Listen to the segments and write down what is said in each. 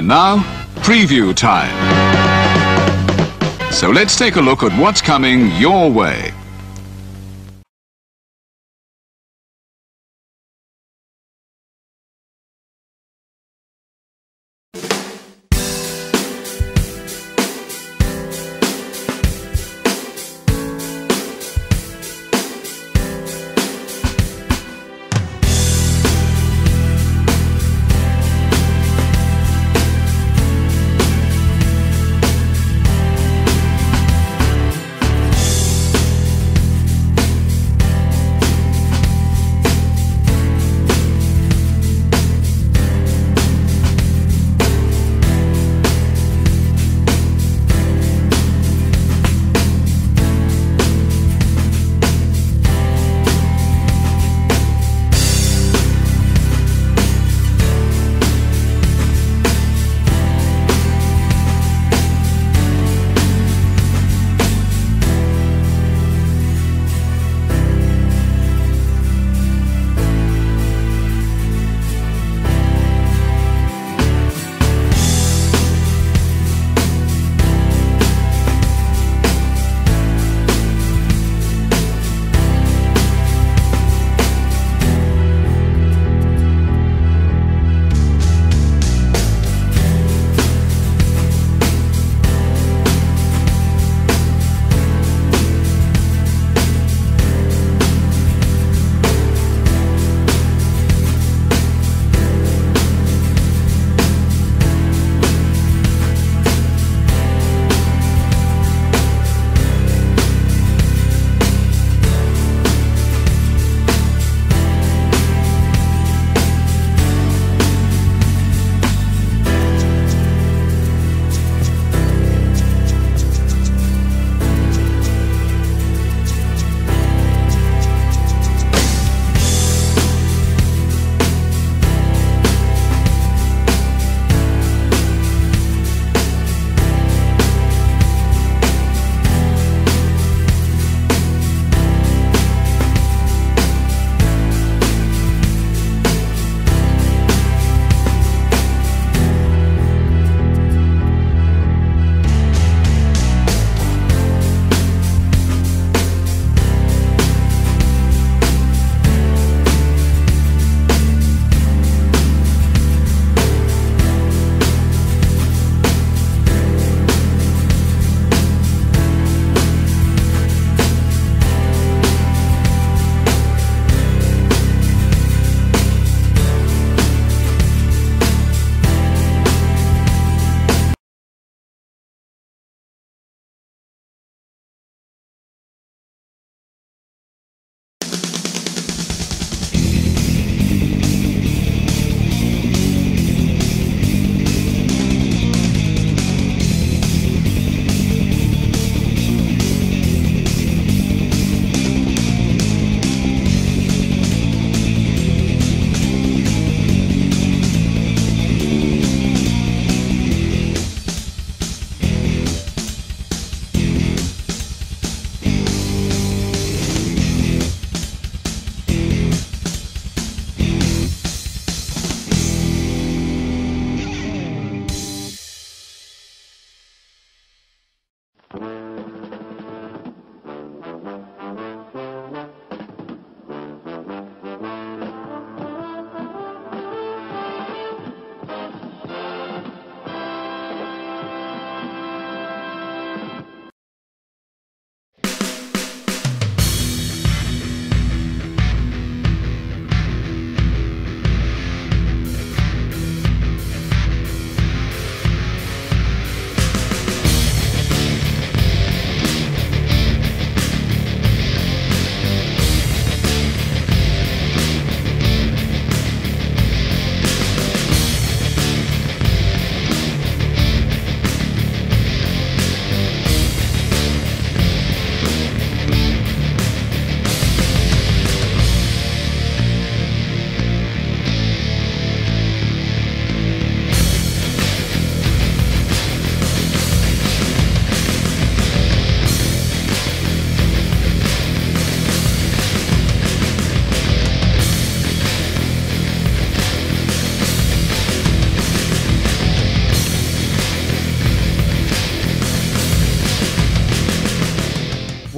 And now, preview time. So let's take a look at what's coming your way.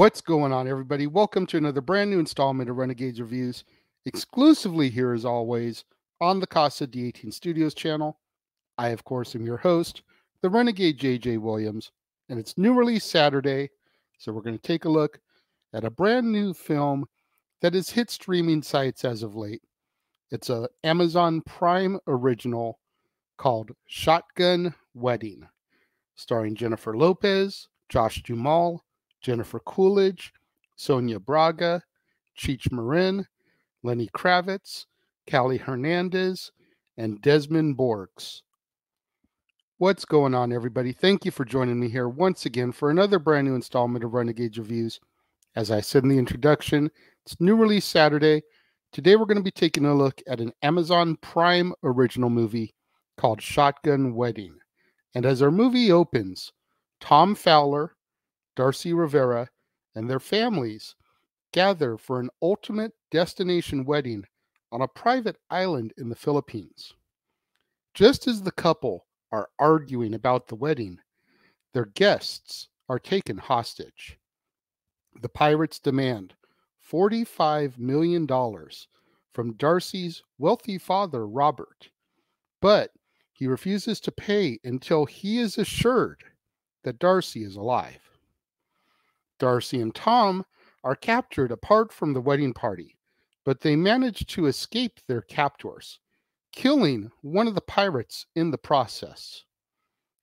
What's going on, everybody? Welcome to another brand new installment of Renegades Reviews, exclusively here as always on the Casa D18 Studios channel. I, of course, am your host, the Renegade JJ Williams, and it's new release Saturday, so we're going to take a look at a brand new film that has hit streaming sites as of late. It's an Amazon Prime original called Shotgun Wedding, starring Jennifer Lopez, Josh Duhamel, Jennifer Coolidge, Sonia Braga, Cheech Marin, Lenny Kravitz, Callie Hernandez, and Desmond Borges. What's going on, everybody? Thank you for joining me here once again for another brand new installment of Renegades Reviews. As I said in the introduction, it's new release Saturday. Today we're going to be taking a look at an Amazon Prime original movie called Shotgun Wedding. And as our movie opens, Tom Fowler, Darcy Rivera, and their families gather for an ultimate destination wedding on a private island in the Philippines. Just as the couple are arguing about the wedding, their guests are taken hostage. The pirates demand $45 million from Darcy's wealthy father, Robert, but he refuses to pay until he is assured that Darcy is alive. Darcy and Tom are captured apart from the wedding party, but they manage to escape their captors, killing one of the pirates in the process.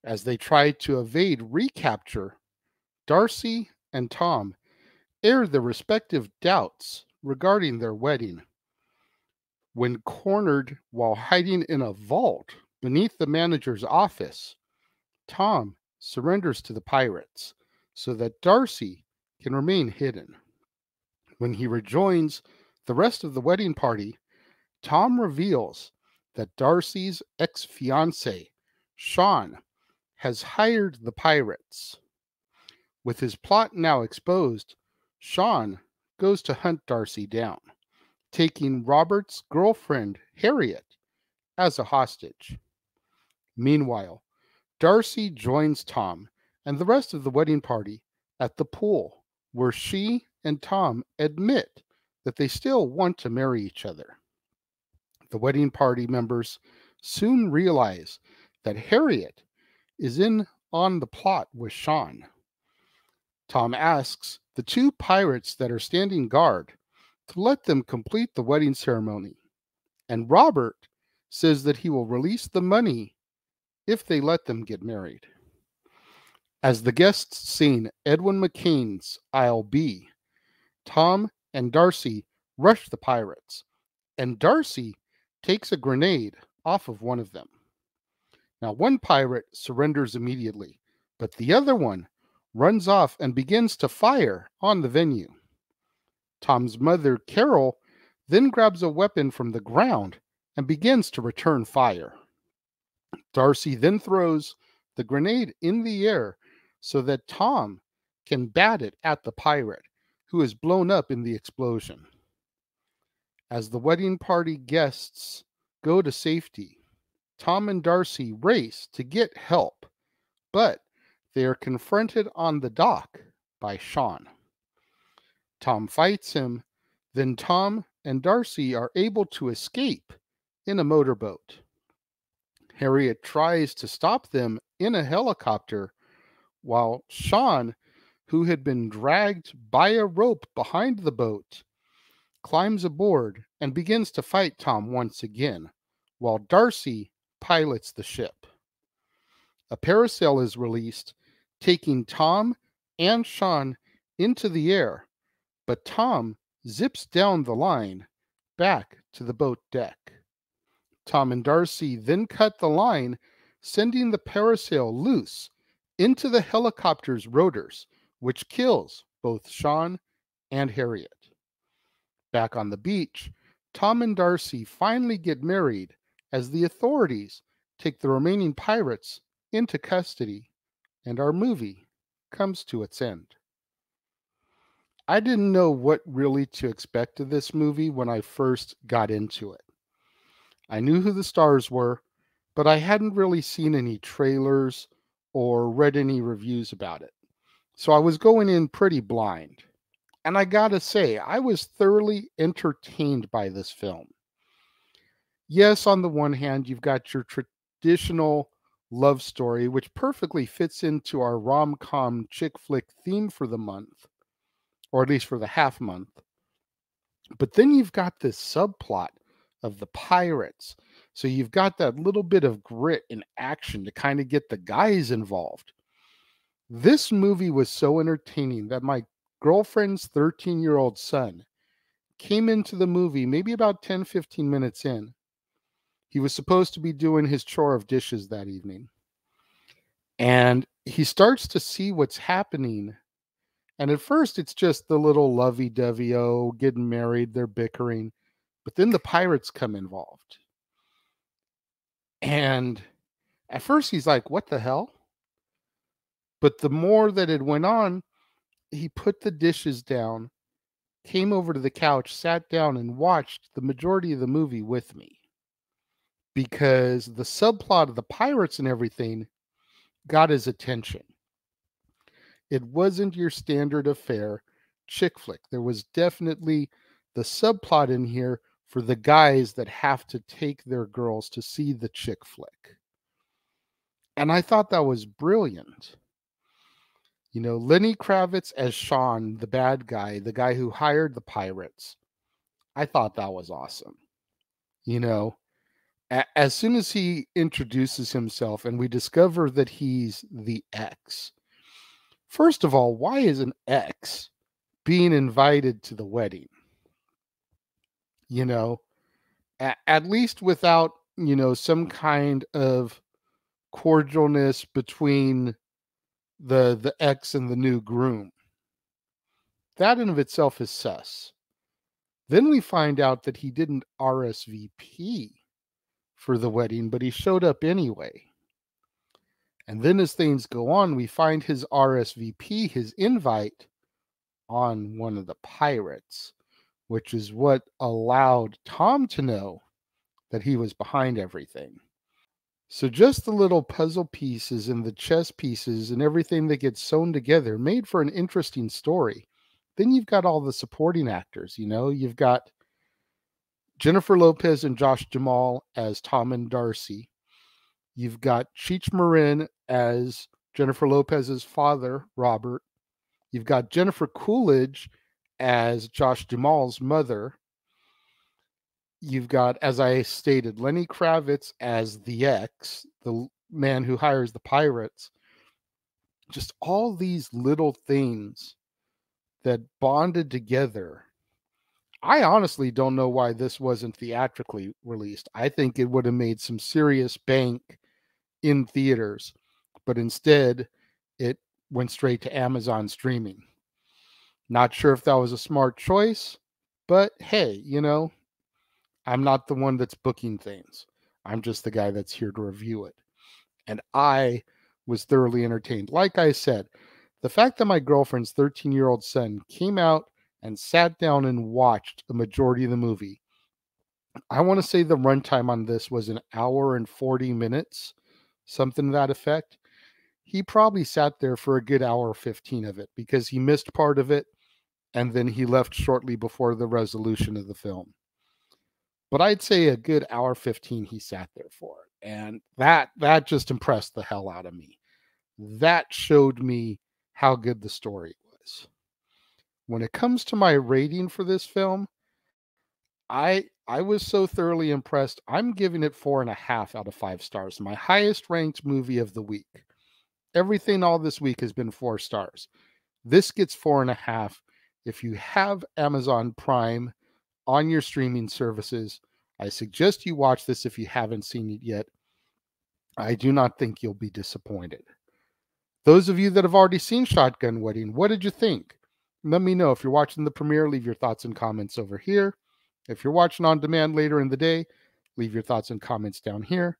As they try to evade recapture, Darcy and Tom air their respective doubts regarding their wedding. When cornered while hiding in a vault beneath the manager's office, Tom surrenders to the pirates so that Darcy can remain hidden. When he rejoins the rest of the wedding party, Tom reveals that Darcy's ex-fiancé, Sean, has hired the pirates. With his plot now exposed, Sean goes to hunt Darcy down, taking Robert's girlfriend, Harriet, as a hostage. Meanwhile, Darcy joins Tom and the rest of the wedding party at the pool, where she and Tom admit that they still want to marry each other. The wedding party members soon realize that Harriet is in on the plot with Sean. Tom asks the two pirates that are standing guard to let them complete the wedding ceremony, and Robert says that he will release the money if they let them get married. As the guests sing Edwin McCain's I'll Be, Tom and Darcy rush the pirates, and Darcy takes a grenade off of one of them. Now, one pirate surrenders immediately, but the other one runs off and begins to fire on the venue. Tom's mother, Carol, then grabs a weapon from the ground and begins to return fire. Darcy then throws the grenade in the air so that Tom can bat it at the pirate, who is blown up in the explosion. As the wedding party guests go to safety, Tom and Darcy race to get help, but they are confronted on the dock by Sean. Tom fights him, then Tom and Darcy are able to escape in a motorboat. Harriet tries to stop them in a helicopter, while Sean, who had been dragged by a rope behind the boat, climbs aboard and begins to fight Tom once again, while Darcy pilots the ship. A parasail is released, taking Tom and Sean into the air, but Tom zips down the line back to the boat deck. Tom and Darcy then cut the line, sending the parasail loose into the helicopter's rotors, which kills both Sean and Harriet. Back on the beach, Tom and Darcy finally get married as the authorities take the remaining pirates into custody, and our movie comes to its end. I didn't know what really to expect of this movie when I first got into it. I knew who the stars were, but I hadn't really seen any trailers or read any reviews about it. So I was going in pretty blind. And I gotta say, I was thoroughly entertained by this film. Yes, on the one hand, you've got your traditional love story, which perfectly fits into our rom com chick flick theme for the month, or at least for the half month. But then you've got this subplot of the pirates. So you've got that little bit of grit and action to kind of get the guys involved. This movie was so entertaining that my girlfriend's 13-year-old son came into the movie maybe about 10, 15 minutes in. He was supposed to be doing his chore of dishes that evening. And he starts to see what's happening. And at first, it's just the little lovey dovey, oh, getting married, they're bickering. But then the pirates come involved. And at first, he's like, what the hell? But the more that it went on, he put the dishes down, came over to the couch, sat down, and watched the majority of the movie with me. Because the subplot of the pirates and everything got his attention. It wasn't your standard affair chick flick. There was definitely the subplot in here for the guys that have to take their girls to see the chick flick. And I thought that was brilliant. You know, Lenny Kravitz as Sean, the bad guy, the guy who hired the pirates. I thought that was awesome. You know, as soon as he introduces himself and we discover that he's the ex, first of all, why is an ex being invited to the wedding? You know, at least without, you know, some kind of cordialness between the ex and the new groom. That in of itself is sus. Then we find out that he didn't RSVP for the wedding, but he showed up anyway. And then as things go on, we find his RSVP, his invite, on one of the pirates, which is what allowed Tom to know that he was behind everything. So just the little puzzle pieces and the chess pieces and everything that gets sewn together made for an interesting story. Then you've got all the supporting actors, you know, you've got Jennifer Lopez and Josh Jamal as Tom and Darcy. You've got Cheech Marin as Jennifer Lopez's father, Robert. You've got Jennifer Coolidge as Josh Jamal's mother. You've got, as I stated, Lenny Kravitz as the ex, the man who hires the pirates. Just all these little things that bonded together. I honestly don't know why this wasn't theatrically released. I think it would have made some serious bank in theaters, but instead it went straight to Amazon streaming. Not sure if that was a smart choice, but hey, you know, I'm not the one that's booking things. I'm just the guy that's here to review it. And I was thoroughly entertained. Like I said, the fact that my girlfriend's 13-year-old son came out and sat down and watched the majority of the movie. I want to say the runtime on this was an hour and 40 minutes, something to that effect. He probably sat there for a good hour 15 of it because he missed part of it and then he left shortly before the resolution of the film. But I'd say a good hour 15 he sat there for. And that just impressed the hell out of me. That showed me how good the story was. When it comes to my rating for this film, I was so thoroughly impressed. I'm giving it 4.5 out of 5 stars. My highest ranked movie of the week. Everything all this week has been 4 stars. This gets 4.5. If you have Amazon Prime on your streaming services, I suggest you watch this if you haven't seen it yet. I do not think you'll be disappointed. Those of you that have already seen Shotgun Wedding, what did you think? Let me know. If you're watching the premiere, leave your thoughts and comments over here. If you're watching on demand later in the day, leave your thoughts and comments down here.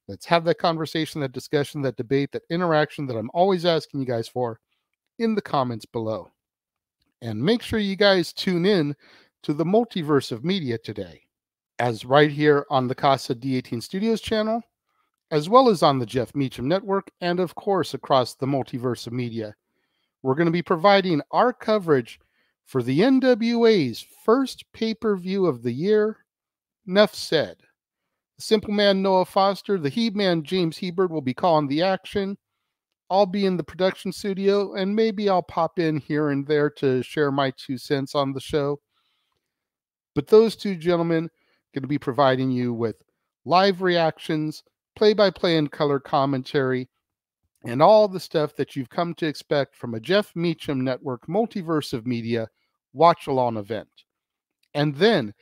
Let's have that conversation, that discussion, that debate, that interaction that I'm always asking you guys for in the comments below. And make sure you guys tune in to the multiverse of media today, as right here on the Casa D18 Studios channel, as well as on the Jeff Meacham Network, and of course across the multiverse of media. we're going to be providing our coverage for the NWA's first pay-per-view of the year. Enough said. The Simple Man Noah Foster, the He-Man James Hebert will be calling the action. I'll be in the production studio, and maybe I'll pop in here and there to share my 2 cents on the show. But those two gentlemen are going to be providing you with live reactions, play-by-play and color commentary, and all the stuff that you've come to expect from a Jeff Meacham Network multiverse of media watch-along event. And then,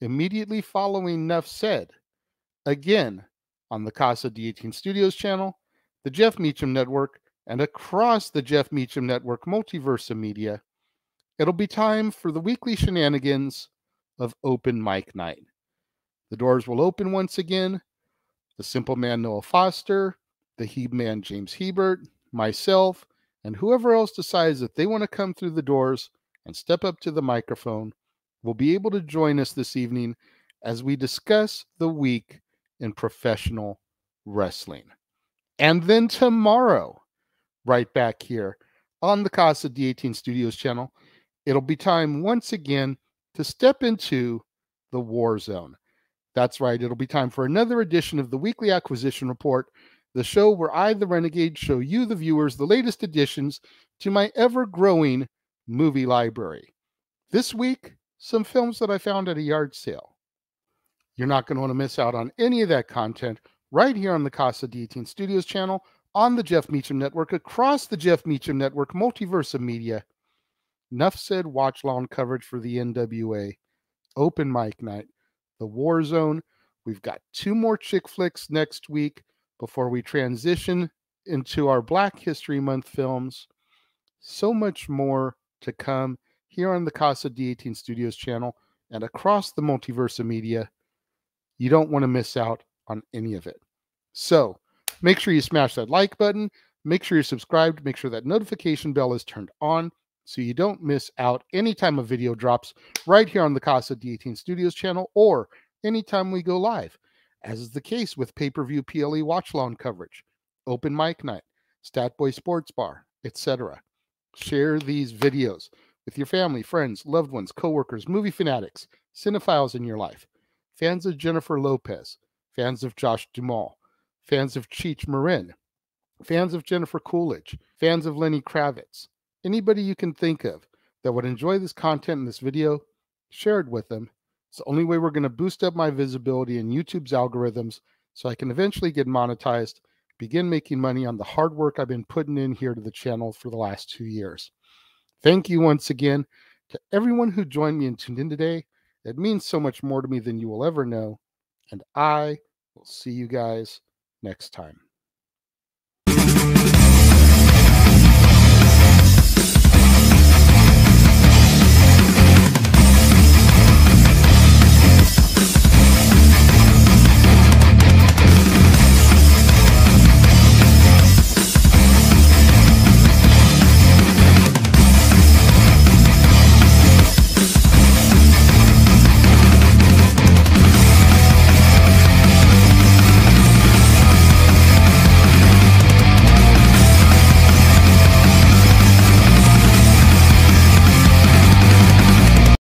immediately following Enough Said, again on the Casa D18 Studios channel, the Jeff Meacham Network, and across the Jeff Meacham Network multiverse of media, it'll be time for the weekly shenanigans of Open Mic Night. The doors will open once again. The Simple Man Noah Foster, the He-Man James Hebert, myself, and whoever else decides that they want to come through the doors and step up to the microphone will be able to join us this evening as we discuss the week in professional wrestling. And then tomorrow, right back here on the Casa D18 Studios channel, it'll be time once again to step into the war zone. That's right, it'll be time for another edition of the Weekly Acquisition Report, the show where I, the Renegade, show you, the viewers, the latest additions to my ever-growing movie library. This week, some films that I found at a yard sale. You're not going to want to miss out on any of that content right here on the Casa D18 Studios channel, on the Jeff Meacham Network, across the Jeff Meacham Network multiverse of media. Enough said, watch-long coverage for the NWA, Open Mic Night, the War Zone. We've got 2 more chick flicks next week before we transition into our Black History Month films. So much more to come here on the Casa D18 Studios channel and across the multiverse of media. You don't want to miss out on any of it. So make sure you smash that like button. Make sure you're subscribed. Make sure that notification bell is turned on so you don't miss out anytime a video drops right here on the Casa D18 Studios channel or anytime we go live, as is the case with pay-per-view PLE watch-along coverage, Open Mic Night, Stat Boy Sports Bar, etc. Share these videos with your family, friends, loved ones, coworkers, movie fanatics, cinephiles in your life, fans of Jennifer Lopez, fans of Josh Duhamel, fans of Cheech Marin, fans of Jennifer Coolidge, fans of Lenny Kravitz, anybody you can think of that would enjoy this content in this video, share it with them. It's the only way we're going to boost up my visibility in YouTube's algorithms so I can eventually get monetized, begin making money on the hard work I've been putting in here to the channel for the last 2 years. Thank you once again to everyone who joined me and tuned in today. It means so much more to me than you will ever know. And I will see you guys next time.